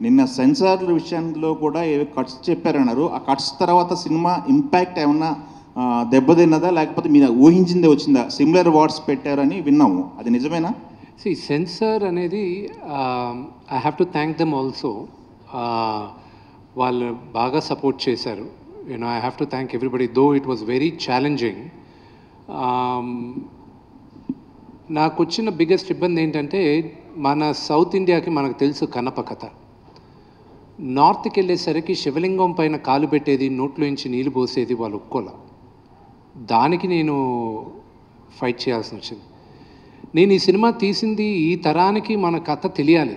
నిన్న సెన్సార్ల విషయంలో కూడా ఏవో కట్స్ చెప్పారన్నారు. ఆ కట్స్ తర్వాత సినిమా ఇంపాక్ట్ ఏమన్నా దెబ్బతిన్నదా, లేకపోతే మీరు ఊహించిందే వచ్చిందా? సిమిలర్ వర్డ్స్ పెట్టారని విన్నాము, అది నిజమేనా? సెన్సార్ అనేది I have to thank them also. వాళ్ళు బాగా సపోర్ట్ చేశారు. I have to thank everybody, though it was very challenging. నాకు వచ్చిన బిగ్గెస్ట్ ఇబ్బంది ఏంటంటే, మన సౌత్ ఇండియాకి మనకు తెలుసు కన్నప్ప కథ. నార్త్కి వెళ్ళేసరికి శివలింగం పైన కాలు పెట్టేది, నోట్లోంచి నీళ్ళు పోసేది వాళ్ళు ఒప్పుకోలే. దానికి నేను ఫైట్ చేయాల్సి వచ్చింది. నేను ఈ సినిమా తీసింది ఈ తరానికి మన కథ తెలియాలి,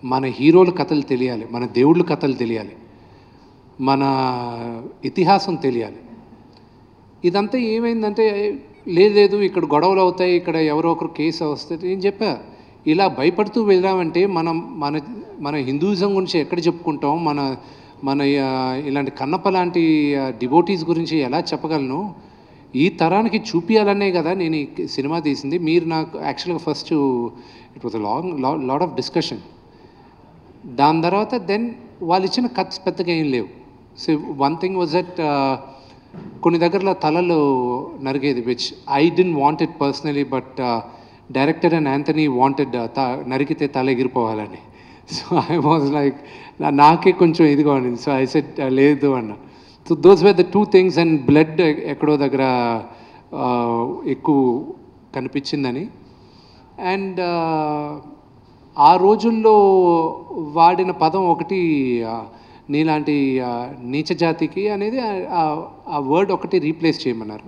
మన హీరోల కథలు తెలియాలి, మన దేవుళ్ళ కథలు తెలియాలి, మన ఇతిహాసం తెలియాలి. ఇదంతా ఏమైందంటే, లేదు ఇక్కడ గొడవలు అవుతాయి, ఇక్కడ ఎవరో ఒకరు కేసు వస్తుంది. నేను చెప్పా, ఇలా భయపడుతూ వెళ్ళామంటే మనం మన మన హిందూయిజం గురించి ఎక్కడ చెప్పుకుంటాం, మన మన ఇలాంటి కన్నప్ప లాంటి డివోటీస్ గురించి ఎలా చెప్పగలను? ఈ తరానికి చూపించాలనే కదా నేను ఈ సినిమా తీసింది. మీరు నాకు యాక్చువల్గా first it was lot of discussion. దాని తర్వాత దెన్ వాళ్ళు ఇచ్చిన కట్స్ పెద్దగా ఏం లేవు. So one thing was that కొన్ని దగ్గరలో తలలు నరిగేది, which I don't want it personally, but director and Anthony wanted నరికితే తల ఎగిరిపోవాలని. సో ఐ వాజ్ లైక్, నాకే కొంచెం ఇదిగా ఉండింది. సో ఐ సెడ్ లేదు అన్న. So those were the two things. And blood ఎక్కడో దగ్గర ఎక్కువ కనిపించిందని. అండ్ ఆ రోజుల్లో వాడిన పదం ఒకటి, నీలాంటి నీచ జాతికి అనేది ఆ వర్డ్ ఒకటి రీప్లేస్ చేయమన్నారు.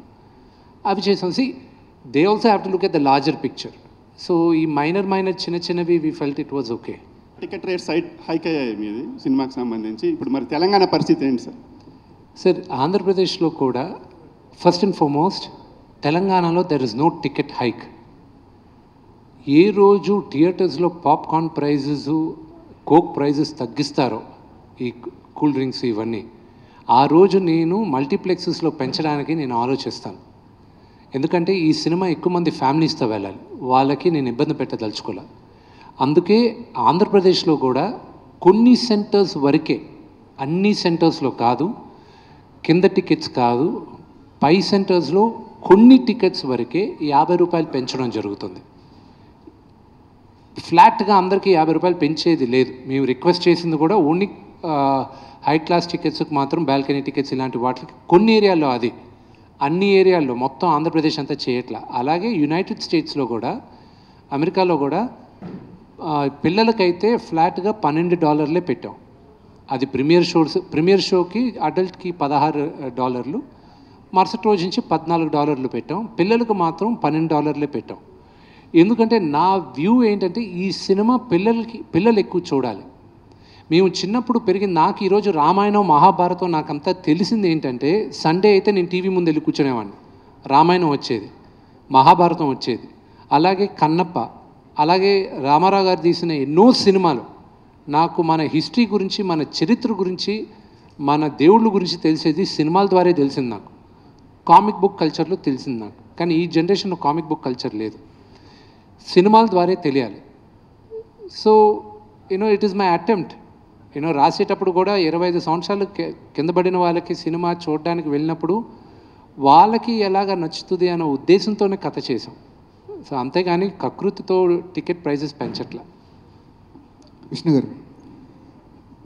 అవి చేసాం. So they also have to look at the larger picture. So ఈ మైనర్ చిన్నవి we felt it was okay. Ticket rate hike అయ్యాయి మీది సినిమాకి సంబంధించి. ఇప్పుడు మరి తెలంగాణ పరిస్థితి ఏంటి సార్? సార్, ఆంధ్రప్రదేశ్లో కూడా ఫస్ట్ అండ్ ఫార్మోస్ట్ తెలంగాణలో there is no ticket hike. ఏ రోజు థియేటర్స్లో పాప్కార్న్ ప్రైజెస్, కోక్ ప్రైజెస్ తగ్గిస్తారో, ఈ కూల్ డ్రింక్స్ ఇవన్నీ, ఆ రోజు నేను మల్టీప్లెక్సెస్లో పెంచడానికి నేను ఆలోచిస్తాను. ఎందుకంటే ఈ సినిమా ఎక్కువ మంది ఫ్యామిలీస్తో వెళ్ళాలి, వాళ్ళకి నేను ఇబ్బంది పెట్టదలుచుకోలే. అందుకే ఆంధ్రప్రదేశ్లో కూడా కొన్ని సెంటర్స్ వరకే, అన్ని సెంటర్స్లో కాదు, కింద టికెట్స్ కాదు, పై సెంటర్స్లో కొన్ని టికెట్స్ వరకే 50 రూపాయలు పెంచడం జరుగుతుంది. ఫ్లాట్గా అందరికీ 50 రూపాయలు పెంచేది లేదు. మేము రిక్వెస్ట్ చేసింది కూడా ఓన్లీ హై క్లాస్ టికెట్స్కి మాత్రం, బాల్కనీ టికెట్స్ ఇలాంటి వాటికి కొన్ని ఏరియాల్లో, అది అన్ని ఏరియాల్లో, మొత్తం ఆంధ్రప్రదేశ్ అంతా చేయట్లా. అలాగే యునైటెడ్ స్టేట్స్లో కూడా, అమెరికాలో కూడా పిల్లలకైతే ఫ్లాట్గా $12 పెట్టాం. అది ప్రీమియర్ షోకి అడల్ట్కి $16, మరుసటి రోజు నుంచి $14 పెట్టాం. పిల్లలకు మాత్రం $12 పెట్టాం. ఎందుకంటే నా వ్యూ ఏంటంటే, ఈ సినిమా పిల్లలు ఎక్కువ చూడాలి. మేము చిన్నప్పుడు పెరిగి, నాకు ఈరోజు రామాయణం మహాభారతం నాకంతా తెలిసింది ఏంటంటే, సండే అయితే నేను టీవీ ముందు వెళ్ళి కూర్చునేవాడిని. రామాయణం వచ్చేది, మహాభారతం వచ్చేది, అలాగే కన్నప్ప, అలాగే రామారావు గారు తీసిన ఎన్నో సినిమాలు. నాకు మన హిస్టరీ గురించి, మన చరిత్ర గురించి, మన దేవుళ్ళ గురించి తెలిసేది సినిమాల ద్వారా తెలిసింది. నాకు కామిక్ బుక్ కల్చర్లో తెలిసింది నాకు. కానీ ఈ జనరేషన్లో కామిక్ బుక్ కల్చర్ లేదు, సినిమాల ద్వారా తెలియాలి. So it is my attempt. రాసేటప్పుడు కూడా 25 సంవత్సరాలు కింద పడిన వాళ్ళకి సినిమా చూడడానికి వెళ్ళినప్పుడు వాళ్ళకి ఎలాగ నచ్చుతుంది అనే ఉద్దేశంతోనే కథ చేసాం. సో అంతేగాని కకృతితో టికెట్ ప్రైజెస్ పెంచట్లా. విష్ణు గారు.